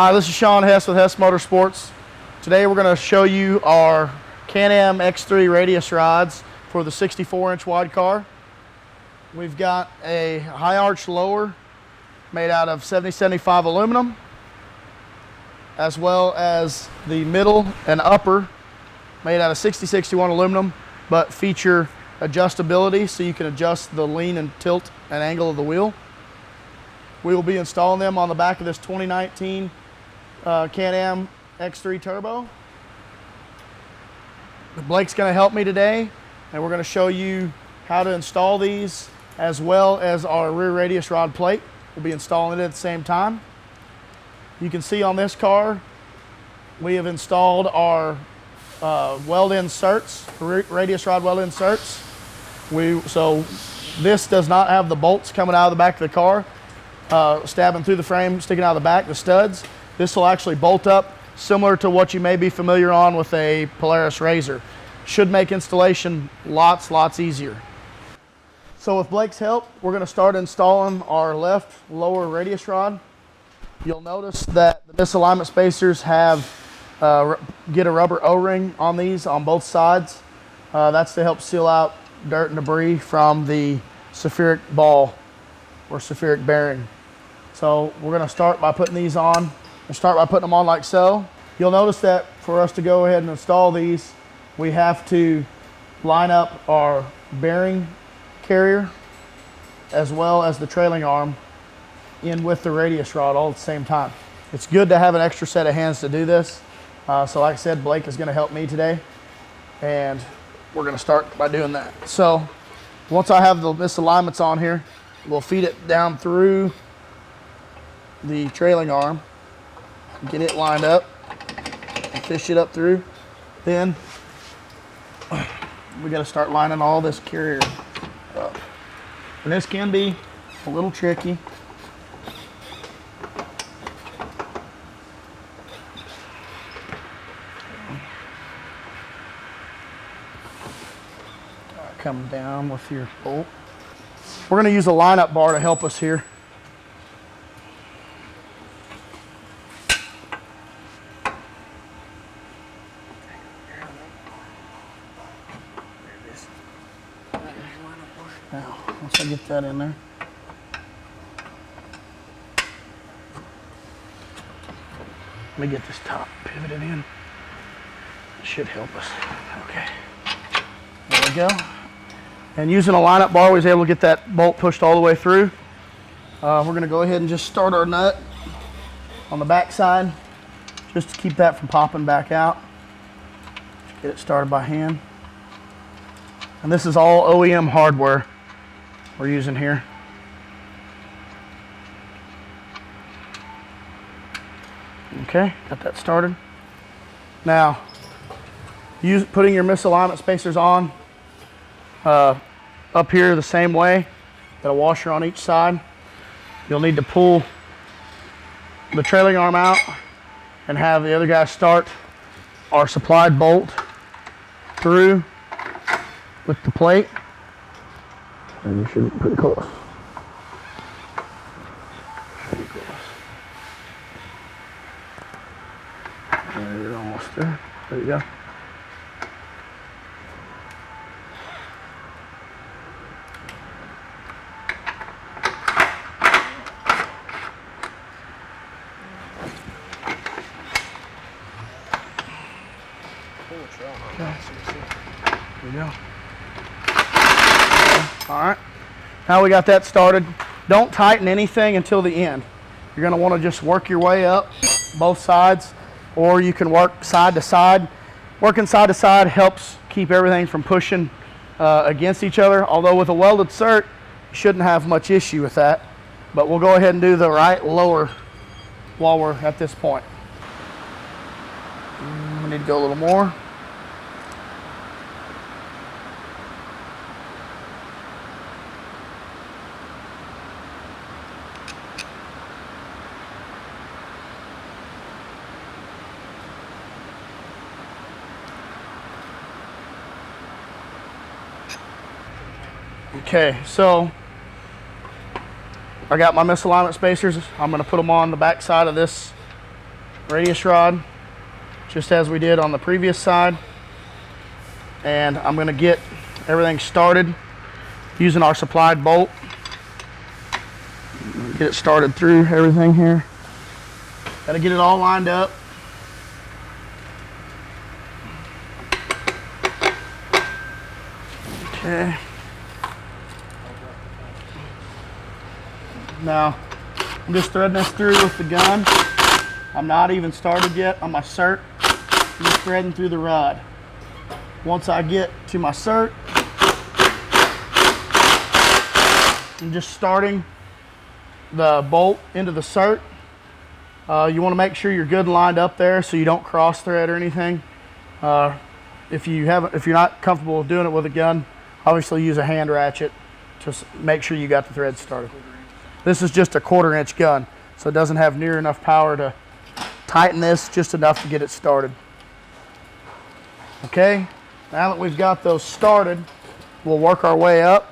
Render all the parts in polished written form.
Hi, this is Sean Hess with Hess Motorsports. Today we're going to show you our CanAm X3 radius rods for the 64-inch wide car. We've got a high arch lower made out of 7075 aluminum, as well as the middle and upper made out of 6061 aluminum, but feature adjustability so you can adjust the lean and tilt and angle of the wheel. We will be installing them on the back of this 2019 CanAm X3 Turbo. Blake's going to help me today, and we're going to show you how to install these, as well as our rear radius rod plate. We'll be installing it at the same time. You can see on this car, we have installed our weld inserts, radius rod weld inserts. So this does not have the bolts coming out of the back of the car, stabbing through the frame, sticking out of the back, the studs. This will actually bolt up, similar to what you may be familiar on with a Polaris Razor. Should make installation lots easier. So with Blake's help, we're going to start installing our left lower radius rod. You'll notice that the misalignment spacers have get a rubber O-ring on these on both sides. That's to help seal out dirt and debris from the spheric ball or spheric bearing. So we're going to start by putting these on. We'll start by putting them on like so. You'll notice that for us to go ahead and install these, we have to line up our bearing carrier as well as the trailing arm in with the radius rod all at the same time. It's good to have an extra set of hands to do this. So like I said, Blake is going to help me today, and we're going to start by doing that. So once I have the misalignments on here, we'll feed it down through the trailing arm, get it lined up, and fish it up through. Then we got to start lining all this carrier up. And this can be a little tricky. Come down with your bolt. We're going to use a lineup bar to help us here. Now, once I get that in there, let me get this top pivoted in. It should help us. Okay, there we go. And using a lineup bar, we was able to get that bolt pushed all the way through. We're going to go ahead and just start our nut on the back side, just to keep that from popping back out. Get it started by hand. And this is all OEM hardware we're using here. Okay, got that started. Now, putting your misalignment spacers on up here the same way. Got a washer on each side. You'll need to pull the trailing arm out and have the other guy start our supplied bolt through with the plate. And you should be pretty close. Pretty close. You're almost there. There you go. Okay. There we go. All right, now we got that started. Don't tighten anything until the end. You're going to want to just work your way up both sides, or you can work side to side. Working side to side helps keep everything from pushing against each other, although with a welded cert, you shouldn't have much issue with that. But we'll go ahead and do the right lower while we're at this point. We need to go a little more. Okay, so I got my misalignment spacers. I'm going to put them on the back side of this radius rod, just as we did on the previous side. And I'm going to get everything started using our supplied bolt. Get it started through everything here. Got to get it all lined up. Okay. Now, I'm just threading this through with the gun. I'm not even started yet on my cert. I'm just threading through the rod. Once I get to my cert, I'm just starting the bolt into the cert. You want to make sure you're good and lined up there so you don't cross thread or anything. If you're not comfortable doing it with a gun, obviously use a hand ratchet to make sure you got the thread started. This is just a 1/4 inch gun, so it doesn't have near enough power to tighten this, just enough to get it started. Okay, now that we've got those started, we'll work our way up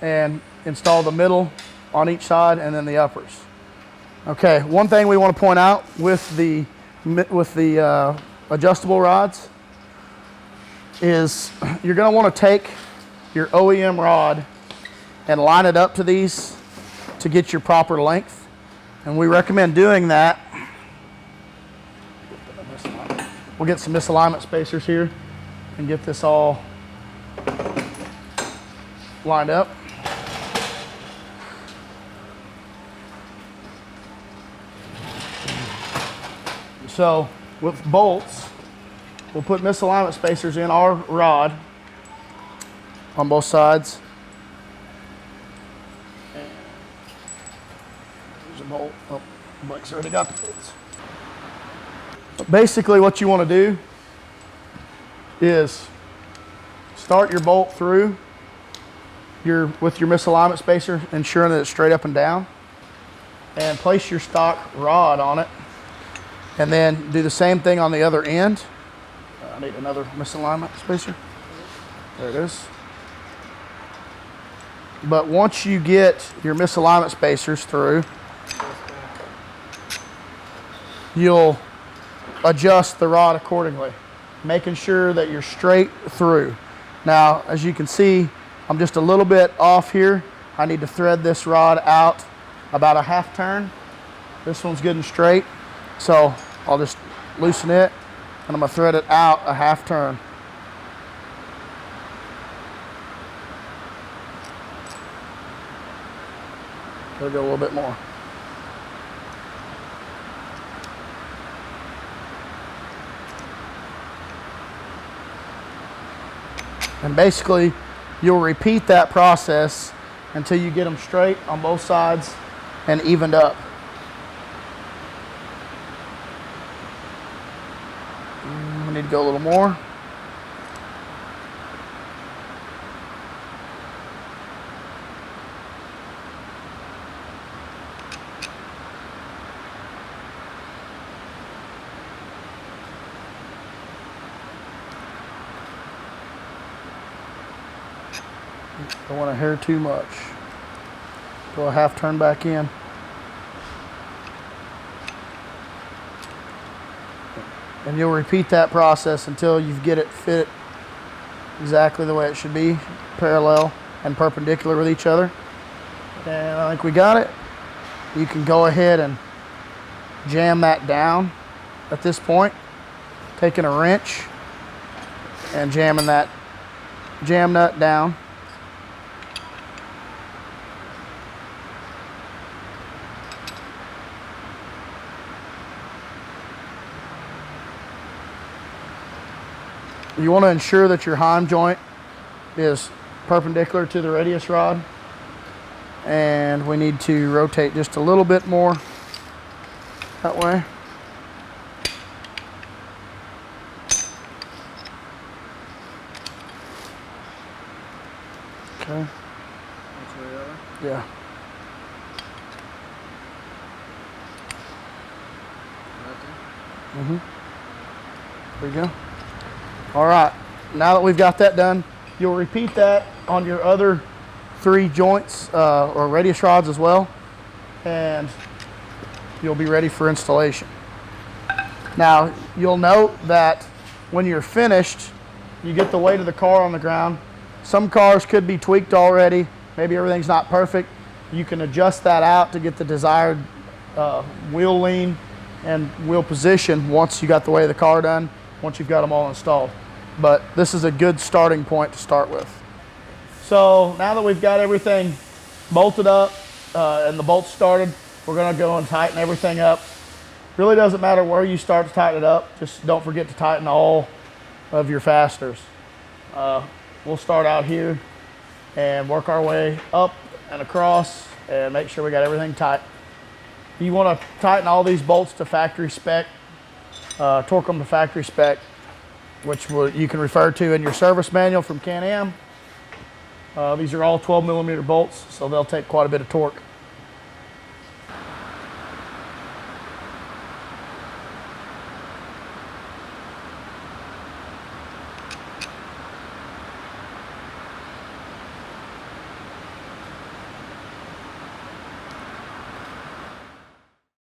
and install the middle on each side and then the uppers. Okay, one thing we want to point out with the adjustable rods is you're going to want to take your OEM rod and line it up to these to get your proper length. And we recommend doing that. We'll get some misalignment spacers here and get this all lined up. So with bolts, we'll put misalignment spacers in our rod on both sides. There's a bolt. Oh, Blake's already got the bolts. Basically what you want to do is start your bolt through with your misalignment spacer, ensuring that it's straight up and down, and place your stock rod on it, and then do the same thing on the other end. I need another misalignment spacer. There it is. But once you get your misalignment spacers through, you'll adjust the rod accordingly, making sure that you're straight through. Now, as you can see, I'm just a little bit off here. I need to thread this rod out about a 1/2 turn. This one's good and straight, so I'll just loosen it and I'm gonna thread it out a 1/2 turn. Gotta go a little bit more. And basically, you'll repeat that process until you get them straight on both sides and evened up. We need to go a little more. Don't want to hair too much. Go a 1/2 turn back in. And you'll repeat that process until you get it fit exactly the way it should be, parallel and perpendicular with each other. And I think we got it. You can go ahead and jam that down at this point, taking a wrench and jamming that jam nut down. You want to ensure that your Heims joint is perpendicular to the radius rod, and we need to rotate just a little bit more that way. Okay. Yeah. There you go. All right, now that we've got that done, you'll repeat that on your other 3 joints or radius rods as well, and you'll be ready for installation. Now, you'll note that when you're finished, you get the weight of the car on the ground. Some cars could be tweaked already. Maybe everything's not perfect. You can adjust that out to get the desired wheel lean and wheel position once you got the weight of the car done, once you've got them all installed. But this is a good starting point to start with. So now that we've got everything bolted up and the bolts started, we're gonna go and tighten everything up. Really doesn't matter where you start to tighten it up, just don't forget to tighten all of your fasteners. We'll start out here and work our way up and across and make sure we got everything tight. You want to tighten all these bolts to factory spec, torque them to factory spec, which you can refer to in your service manual from CanAm. These are all 12 millimeter bolts, so they'll take quite a bit of torque.